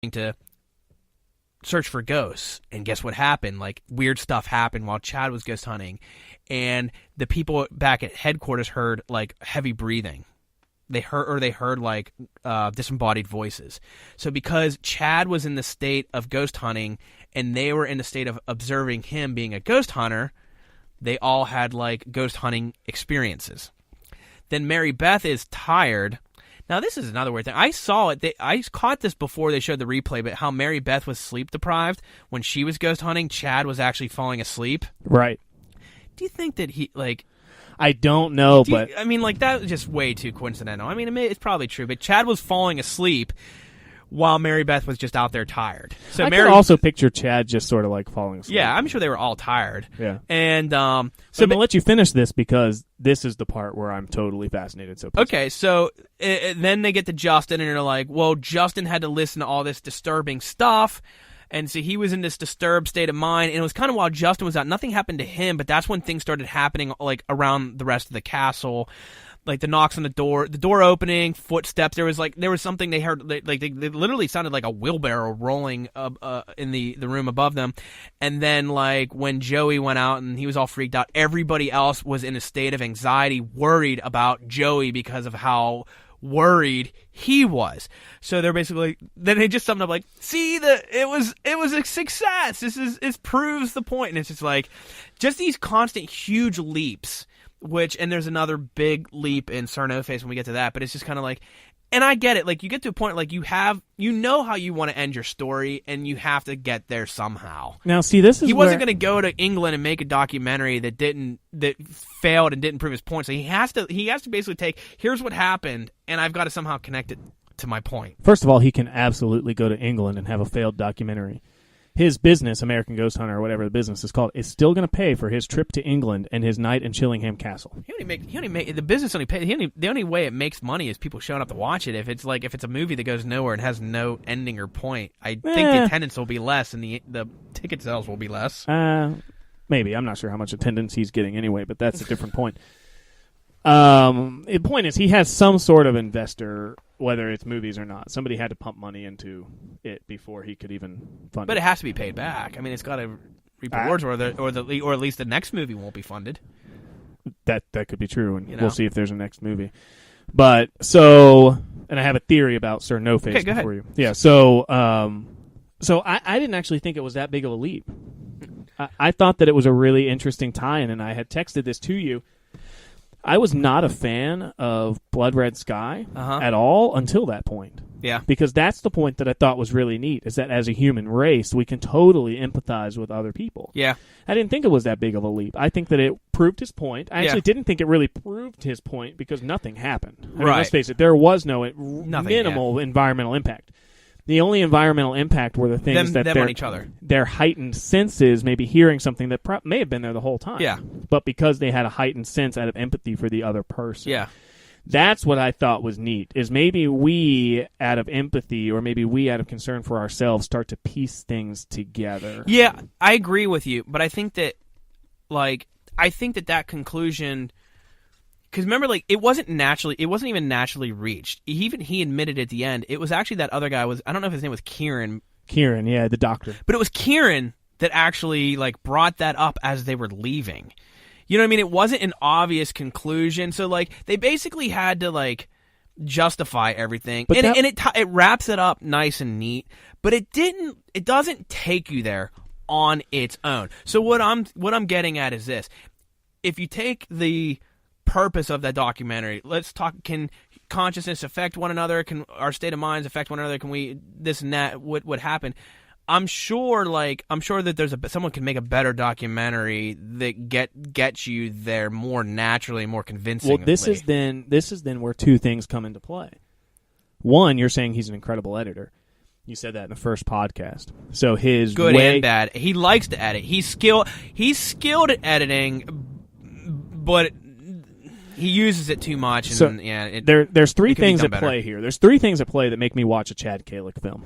to search for ghosts, and guess what happened? Like, weird stuff happened while Chad was ghost hunting, and the people back at headquarters heard like heavy breathing. They heard like disembodied voices. So because Chad was in the state of ghost hunting and they were in the state of observing him being a ghost hunter, they all had like ghost hunting experiences. Then Mary Beth is tired. Now, this is another weird thing. I saw it. I caught this before they showed the replay, but how Mary Beth was sleep deprived when she was ghost hunting, Chad was actually falling asleep. Right. Do you think that he, like... I don't know, but... I mean, like, that was just way too coincidental. I mean, it's probably true, but Chad was falling asleep while Mary Beth was just out there tired. So I can also picture Chad just sort of like falling asleep. Yeah, I'm sure they were all tired. Yeah. And so I'm going to let you finish this because this is the part where I'm totally fascinated. So okay, so then they get to Justin and they're like, well, Justin had to listen to all this disturbing stuff. And so he was in this disturbed state of mind, and it was kind of while Justin was out. Nothing happened to him, but that's when things started happening, like around the rest of the castle. Like the knocks on the door opening, footsteps. There was something they heard. They literally sounded like a wheelbarrow rolling in the room above them. And then like when Joey went out and he was all freaked out, everybody else was in a state of anxiety, worried about Joey because of how worried he was. So they're basically, then they just summed up like, see, it was a success. It proves the point. And it's just like, just these constant huge leaps. And there's another big leap in Sarnoface when we get to that, but it's just kind of like, and I get it, like you get to a point like you know how you want to end your story, and you have to get there somehow. Now, see, this is he wasn't going to go to England and make a documentary that failed and didn't prove his point. So he has to basically take, here's what happened, and I've got to somehow connect it to my point. First of all, he can absolutely go to England and have a failed documentary. His business, American Ghost Hunter, or whatever the business is called, is still going to pay for his trip to England and his night in Chillingham Castle. The business only pay. The only way it makes money is people showing up to watch it. If it's a movie that goes nowhere and has no ending or point, I think the attendance will be less and the ticket sales will be less. Maybe. I'm not sure how much attendance he's getting anyway, but that's a different point. The point is he has some sort of investor, whether it's movies or not. Somebody had to pump money into it before he could even fund it. But it has to be paid back. I mean, it's got to reap rewards, or at least the next movie won't be funded. That could be true, and we'll see if there's a next movie. But so, and I have a theory about Sir No Face for you. Yeah. So I didn't actually think it was that big of a leap. I thought that it was a really interesting tie-in, and I had texted this to you. I was not a fan of Blood Red Sky at all until that point. Yeah. Because that's the point that I thought was really neat, is that as a human race, we can totally empathize with other people. Yeah. I didn't think it was that big of a leap. I think that it proved his point. I actually didn't think it really proved his point because nothing happened. I mean, let's face it, there was no minimal environmental impact. The only environmental impact were the things that on each other. Their heightened senses, maybe hearing something that may have been there the whole time. Yeah. But because they had a heightened sense out of empathy for the other person. Yeah. That's what I thought was neat, is maybe we, out of empathy, or maybe we, out of concern for ourselves, start to piece things together. Yeah, I agree with you, but I think that, that conclusion... Because remember, like, it wasn't even naturally reached. Even he admitted at the end, it was actually that other guy I don't know if his name was Kieran. Kieran, yeah, the doctor. But it was Kieran that actually, like, brought that up as they were leaving. You know what I mean? It wasn't an obvious conclusion. So, like, they basically had to, like, justify everything. But it wraps it up nice and neat. But it doesn't take you there on its own. So what I'm getting at is this. If you take the purpose of that documentary, let's talk, can consciousness affect one another? Can our state of minds affect one another? Can we, this and that, what happened? I'm sure that someone can make a better documentary that gets you there more naturally, more convincingly. Well, this is then where two things come into play. One, you're saying he's an incredible editor. You said that in the first podcast. So his good and bad. He likes to edit. He's skilled at editing, but he uses it too much. And, there's three things at play here. There's three things at play that make me watch a Chad Calek film.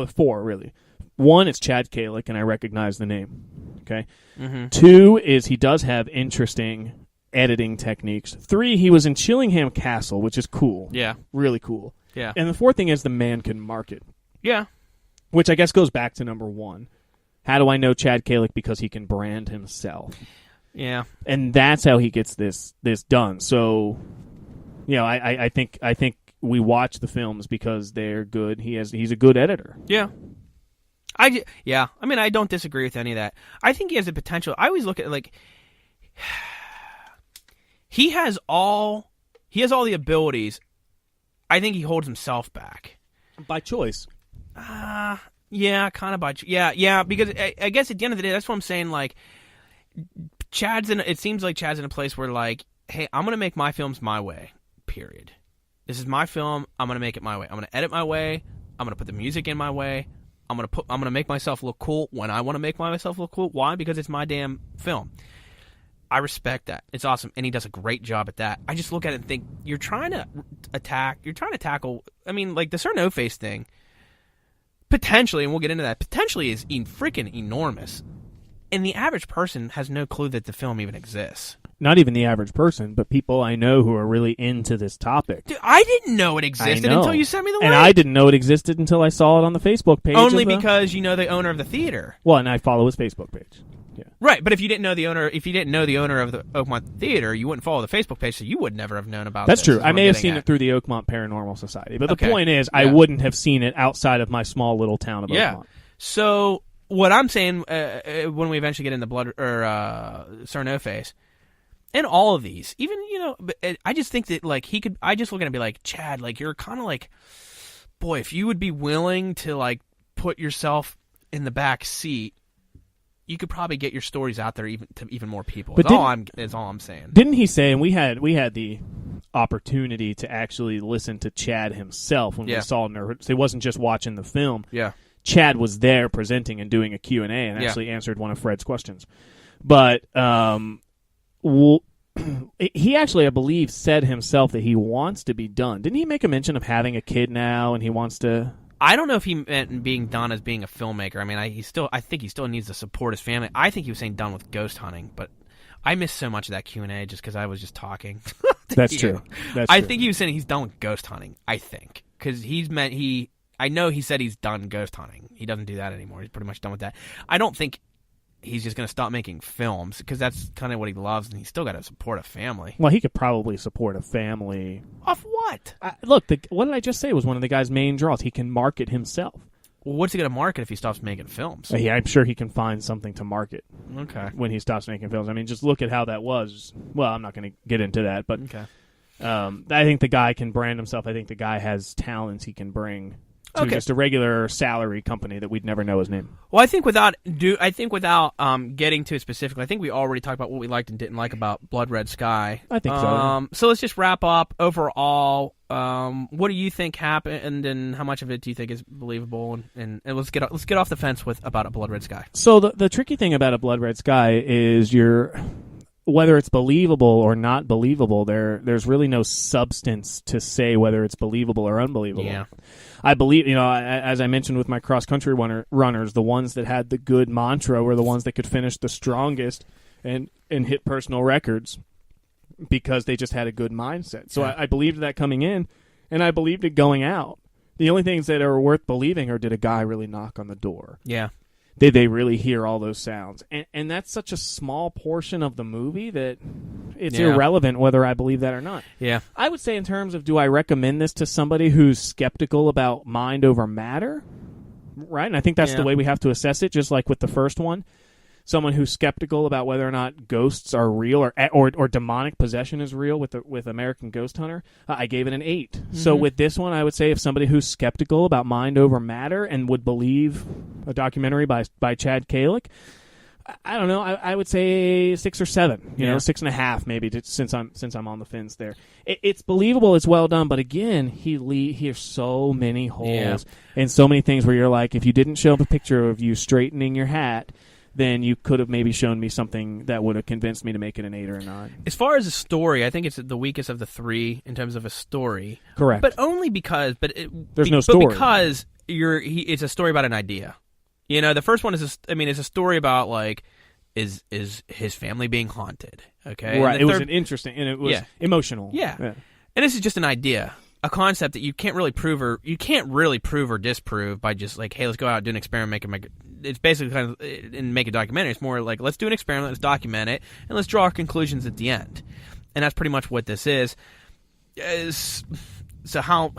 Four, really. One, it's Chad Calek, and I recognize the name. Okay? Mm-hmm. Two is he does have interesting editing techniques. Three, he was in Chillingham Castle, which is cool. Yeah. Really cool. Yeah. And the fourth thing is the man can market. Yeah. Which I guess goes back to number one. How do I know Chad Calek? Because he can brand himself. Yeah. And that's how he gets this done. So, I think we watch the films because they're good. He's a good editor. Yeah. I mean, I don't disagree with any of that. I think he has the potential. I always look at it he has all the abilities. I think he holds himself back. By choice. Yeah, kind of yeah, because I guess at the end of the day, that's what I'm saying, it seems like Chad's in a place where, hey, I'm going to make my films my way, period. This is my film, I'm going to make it my way. I'm going to edit my way, I'm going to put the music in my way, I'm going to make myself look cool when I want to make myself look cool. Why? Because it's my damn film. I respect that. It's awesome, and he does a great job at that. I just look at it and think, you're trying to tackle, I mean, the Sir No Face thing, potentially, and we'll get into that, potentially is freaking enormous. And the average person has no clue that the film even exists. Not even the average person, but people I know who are really into this topic. Dude, I didn't know it existed until you sent me the link. And I didn't know it existed until I saw it on the Facebook page. Only because you know the owner of the theater. Well, and I follow his Facebook page. Yeah. Right, but if you didn't know the owner of the Oakmont Theater, you wouldn't follow the Facebook page, so you would never have known about That's this. True. I may have seen it through the Oakmont Paranormal Society, but the point is, yeah. I wouldn't have seen it outside of my small little town of Oakmont. So what I'm saying, when we eventually get into Blood or Sir No Face, and all of these, even I just think that he could. I just look at him and be like, Chad, you're kind of boy, if you would be willing to put yourself in the back seat, you could probably get your stories out there to even more people. That's all I'm saying. Didn't he say? And we had the opportunity to actually listen to Chad himself when we saw Nerds. It wasn't just watching the film. Yeah, Chad was there presenting and doing a Q&A and actually answered one of Fred's questions. But he actually, I believe, said himself that he wants to be done. Didn't he make a mention of having a kid now and he wants to? I don't know if he meant being done as being a filmmaker. I mean, I think he still needs to support his family. I think he was saying done with ghost hunting, but I missed so much of that Q&A just because I was just talking. That's true. I think he was saying he's done with ghost hunting. I think because I know he said he's done ghost hunting. He doesn't do that anymore. He's pretty much done with that. I don't think he's just going to stop making films because that's kind of what he loves, and he's still got to support a family. Well, he could probably support a family. Off what? Look, what did I just say was one of the guy's main draws? He can market himself. Well, what's he going to market if he stops making films? Yeah, I'm sure he can find something to market. Okay. When he stops making films. I mean, just look at how that was. Well, I'm not going to get into that, but okay. I think the guy can brand himself. I think the guy has talents he can bring to just a regular salary company that we'd never know his name. Well, I think without getting to it specifically, I think we already talked about what we liked and didn't like about Blood Red Sky. I think so. So let's just wrap up. Overall, what do you think happened, and how much of it do you think is believable? And let's get off the fence about a Blood Red Sky. So the tricky thing about a Blood Red Sky is whether it's believable or not believable, there's really no substance to say whether it's believable or unbelievable. Yeah. I believe, as I mentioned with my cross-country runners, the ones that had the good mantra were the ones that could finish the strongest and hit personal records because they just had a good mindset. So I believed that coming in, and I believed it going out. The only things that are worth believing are, did a guy really knock on the door? Yeah. Did they really hear all those sounds? And that's such a small portion of the movie that it's irrelevant whether I believe that or not. Yeah. I would say in terms of, do I recommend this to somebody who's skeptical about mind over matter? Right? And I think that's the way we have to assess it, just like with the first one. Someone who's skeptical about whether or not ghosts are real or demonic possession is real with American Ghost Hunter, I gave it an 8. Mm-hmm. So with this one, I would say if somebody who's skeptical about mind over matter and would believe a documentary by Chad Calek, I don't know, I would say 6 or 7, 6.5 maybe, since I'm on the fence there. It's believable, it's well done, but again, here's so many holes and so many things where you're like, if you didn't show up a picture of you straightening your hat, then you could have maybe shown me something that would have convinced me to make it an 8 or a 9. As far as a story, I think it's the weakest of the 3 in terms of a story. Correct. But only because... There's no story. But because it's a story about an idea. The first one is a story about, is his family being haunted, okay? Right, it was an interesting... And it was emotional. Yeah. And this is just an idea. a concept that you can't really prove or disprove by just like, hey, let's go out and do an experiment, it's basically kind of and make a documentary. It's more like, let's do an experiment, let's document it, and let's draw our conclusions at the end. And that's pretty much what this is. So how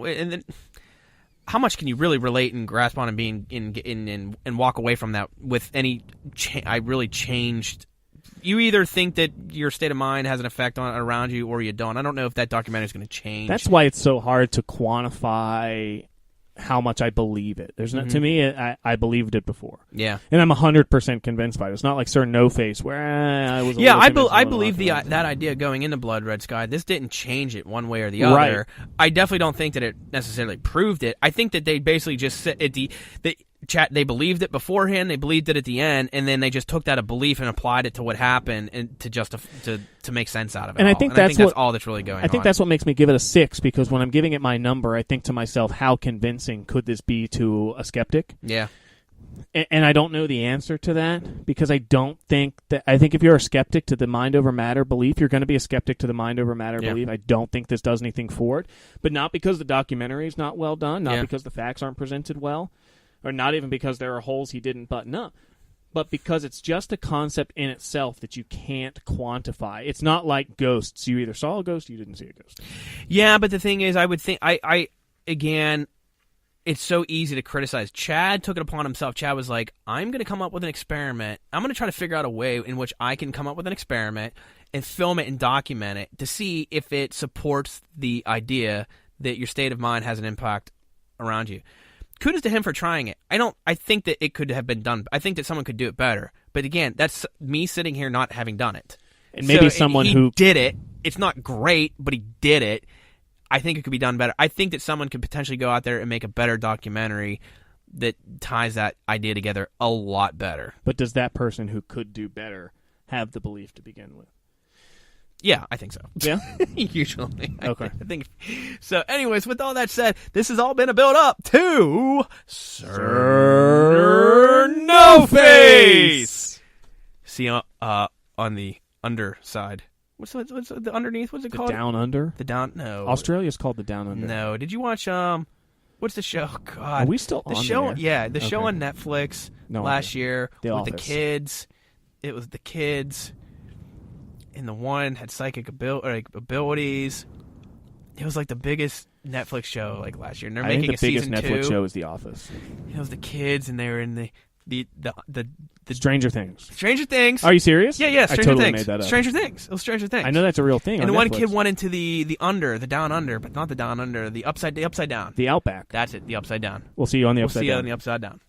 and then how much can you really relate and grasp on and be in and walk away from that with any I really changed. You either think that your state of mind has an effect on around you, or you don't. I don't know if that documentary is going to change. That's why it's so hard to quantify how much I believe it. There's not, to me, I believed it before. Yeah, and I'm 100% convinced by it. It's not like Sir No Face where I was. I believe that idea going into Blood Red Sky. This didn't change it one way or the other. Right. I definitely don't think that it necessarily proved it. I think that they basically just said they believed it beforehand, they believed it at the end, and then they just took that a belief and applied it to what happened and to make sense out of it. And all. I think that's all that's really going on. I think that's what makes me give it a 6, because when I'm giving it my number, I think to myself, how convincing could this be to a skeptic? Yeah. And I don't know the answer to that, because I think if you're a skeptic to the mind over matter belief, you're going to be a skeptic to the mind over matter belief. I don't think this does anything for it, but not because the documentary is not well done, not because the facts aren't presented well, or not even because there are holes he didn't button up, but because it's just a concept in itself that you can't quantify. It's not like ghosts. You either saw a ghost or you didn't see a ghost. Yeah, but the thing is, I would think, again, it's so easy to criticize. Chad took it upon himself. Chad was like, I'm going to come up with an experiment. I'm going to try to figure out a way in which I can come up with an experiment and film it and document it to see if it supports the idea that your state of mind has an impact around you. Kudos to him for trying it. I think that it could have been done. I think that someone could do it better. But again, that's me sitting here not having done it. And maybe someone who did it. It's not great, but he did it. I think it could be done better. I think that someone could potentially go out there and make a better documentary that ties that idea together a lot better. But does that person who could do better have the belief to begin with? Yeah, I think so. Yeah? Usually. Okay. I think so. Anyways, with all that said, this has all been a build-up to Sir No Face! See, on the underside. What's the underneath? What's it called? The Down Under? The Down... No. Australia's called the Down Under. No. Did you watch... What's the show? God. Are we still on show? there? Yeah, the show on Netflix last year The with Office. the kids. It was the kids... And the one had psychic abilities. It was like the biggest Netflix show like last year. And they're making a season 2. I think the biggest Netflix show is The Office. It was the kids, and they were in the Stranger Things. Stranger Things. Are you serious? Yeah. Stranger I totally Things. made that up. Stranger Things. It was Stranger Things. I know that's a real thing. And on the one Netflix. kid went into the down under, but not the down under. The upside down. The Outback. That's it. The upside down. We'll see you on the We'll upside see down. you on the upside down.